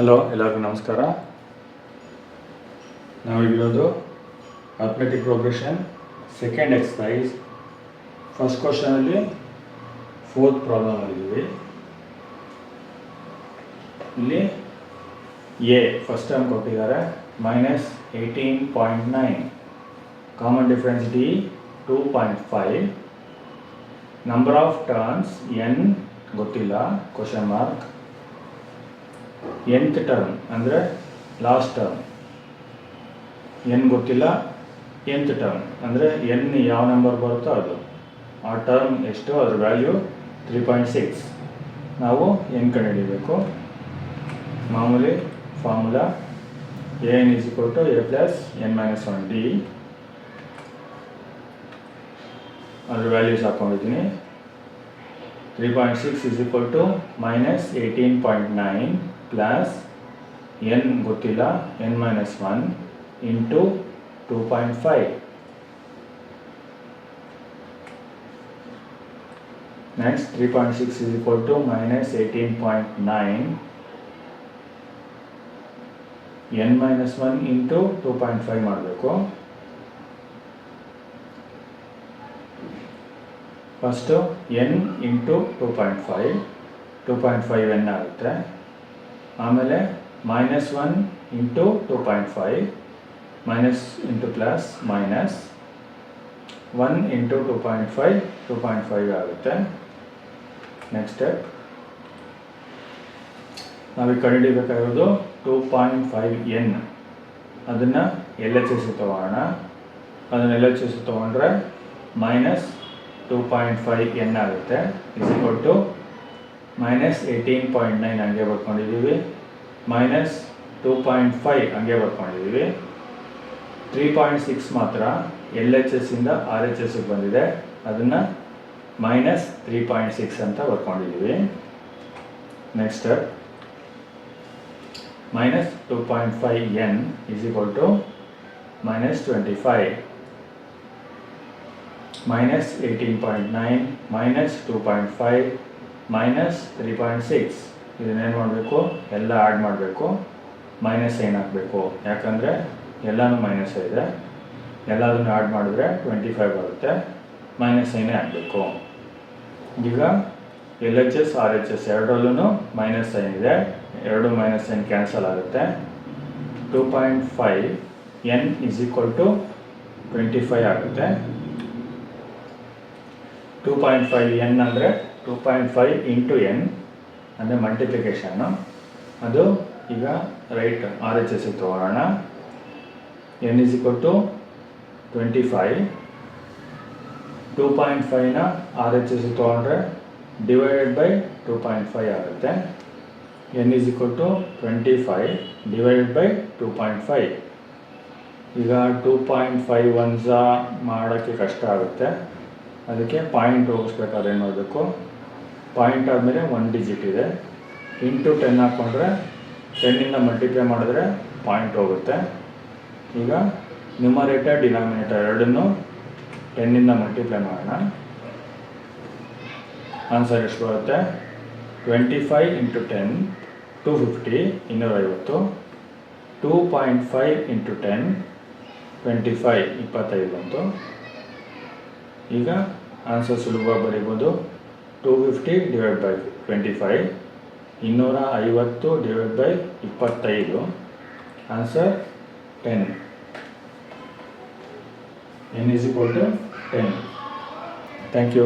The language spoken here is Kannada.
ಹಲೋ, ಎಲ್ಲರಿಗೂ ನಮಸ್ಕಾರ. ನಾವಿರೋದು arithmetic progression second exercise first ಕ್ವಶನಲ್ಲಿ ಫೋರ್ತ್ ಪ್ರಾಬ್ಲಮ್ ಮಾಡಿದ್ದೀವಿ. ಇಲ್ಲಿ ಎ ಫಸ್ಟ್ ಟರ್ಮ್ ಕೊಟ್ಟಿದ್ದಾರೆ -18.9, common difference d 2.5, number of terms n ಗೊತ್ತಿಲ್ಲ ಕ್ವಶನ್ ಮಾರ್ಕ್, nth ಟರ್ಮ್ ಅಂದರೆ ಲಾಸ್ಟ್ ಟರ್ಮ್ n ಗೊತ್ತಿಲ್ಲ, nth ಟರ್ಮ್ ಅಂದರೆ n ಯಾವ ನಂಬರ್ ಬರುತ್ತೋ ಅದು, ಆ ಟರ್ಮ್ ಎಷ್ಟು ಅದ್ರ ವ್ಯಾಲ್ಯೂ 3.6. ನಾವು n ಕಂಡುಹಿಡಿಯಬೇಕು. ಮಾಮೂಲಿ formula an = a + n - 1 d, ಅದ್ರ ವ್ಯಾಲ್ಯೂಸ್ ಹಾಕೊಂಡಿದ್ದೀನಿ. 3.6 = -18.9 ಪ್ಲಸ್ n ಗೊತ್ತಿಲ್ಲ n - 1 into 2.5. Next 3.6 = -18.9 n - 1 into 2.5 ಮಾಡಬೇಕು. ಫಸ್ಟು n ಇಂಟು 2.5 n ಆಗುತ್ತೆ. ಆಮೇಲೆ -1 into 2.5, minus into plus minus 1 into 2.5 ಆಗುತ್ತೆ. ನೆಕ್ಸ್ಟ್ ಸ್ಟೆಪ್ ನಾವೀಗ ಕಂಡುಹಿಡಿಯಬೇಕಾಗಿರೋದು 2.5n. ಅದನ್ನು LHS ತೊಗೊಳ್ಳೋಣ. ಅದನ್ನು LHS ತೊಗೊಂಡ್ರೆ -2.5n ಆಗುತ್ತೆ. = -18.9 ಹಂಗೆ ಬರ್ಕೊಂಡಿದ್ದೀವಿ, -2.5 ಹಂಗೆ ಬರ್ಕೊಂಡಿದ್ದೀವಿ. 3.6 ಮಾತ್ರ LHS ಇಂದ RHS ಬಂದಿದೆ, ಅದನ್ನು -3.6 ಅಂತ ಬರ್ಕೊಂಡಿದ್ದೀವಿ. Next -2.5n = -25, -18.9 -2.5 -3.6. ಇದನ್ನೇನು ಮಾಡಬೇಕು, ಎಲ್ಲ ಆ್ಯಡ್ ಮಾಡಬೇಕು, ಮೈನಸ್ ಸೈನ್ ಹಾಕಬೇಕು. ಯಾಕಂದರೆ ಎಲ್ಲನೂ ಮೈನಸ್ ಇದೆ, ಎಲ್ಲದನ್ನು ಆ್ಯಡ್ ಮಾಡಿದ್ರೆ 25 ಬರುತ್ತೆ, ಮೈನಸ್ ಸೈನೇ ಹಾಕಬೇಕು. ಈಗ LHS RHS ಎರಡರಲ್ಲೂ ಮೈನಸ್ ಸೈನ್ ಇದೆ, ಎರಡು ಮೈನಸ್ ಸೈನ್ ಕ್ಯಾನ್ಸಲ್ ಆಗುತ್ತೆ. 2.5n = 25 ಆಗುತ್ತೆ. 2.5n ಅಂದರೆ 2.5 ಇಂಟು n ಅಂದರೆ ಮಲ್ಟಿಪ್ಲಿಕೇಶನ್ನು. ಅದು ಈಗ ರೈಟ್ RHS ತೊಗೊಳ್ಳೋಣ. n = 25, 2.5ನ RHS ತೊಗೊಂಡ್ರೆ ಡಿವೈಡೆಡ್ ಬೈ 2.5 ಆಗುತ್ತೆ. n = 25 divided by 2.5. ಈಗ 2.5 1s ಮಾಡೋಕ್ಕೆ ಕಷ್ಟ ಆಗುತ್ತೆ, ಅದಕ್ಕೆ ಪಾಯಿಂಟ್ ಹೋಗಿಸ್ಬೇಕಾದ್ರೆ ಏನು ಮಾಡಬೇಕು, ಪಾಯಿಂಟ್ ಆದಮೇಲೆ 1 ಡಿಜಿಟ್ ಇದೆ, ಇಂಟು 10 ಹಾಕ್ಕೊಂಡ್ರೆ 10ಇಂದ ಮಲ್ಟಿಪ್ಲೈ ಮಾಡಿದ್ರೆ ಪಾಯಿಂಟ್ ಹೋಗುತ್ತೆ. ಈಗ ನ್ಯೂಮರೇಟರ್ ಡಿನಾಮಿನೇಟರ್ ಎರಡನ್ನೂ 10ಇಂದ ಮಲ್ಟಿಪ್ಲೈ ಮಾಡೋಣ. ಆನ್ಸರ್ ಎಷ್ಟು ಬರುತ್ತೆ? 25 × 10 250, 250. 2.5 × 10 25, 25 ಬಂತು. ಈಗ ಆನ್ಸರ್ ಸುಲಭ ಬರೀಬೋದು. 250 / 25, 250 / 25. ಆನ್ಸರ್ 10. n = 10. Thank you.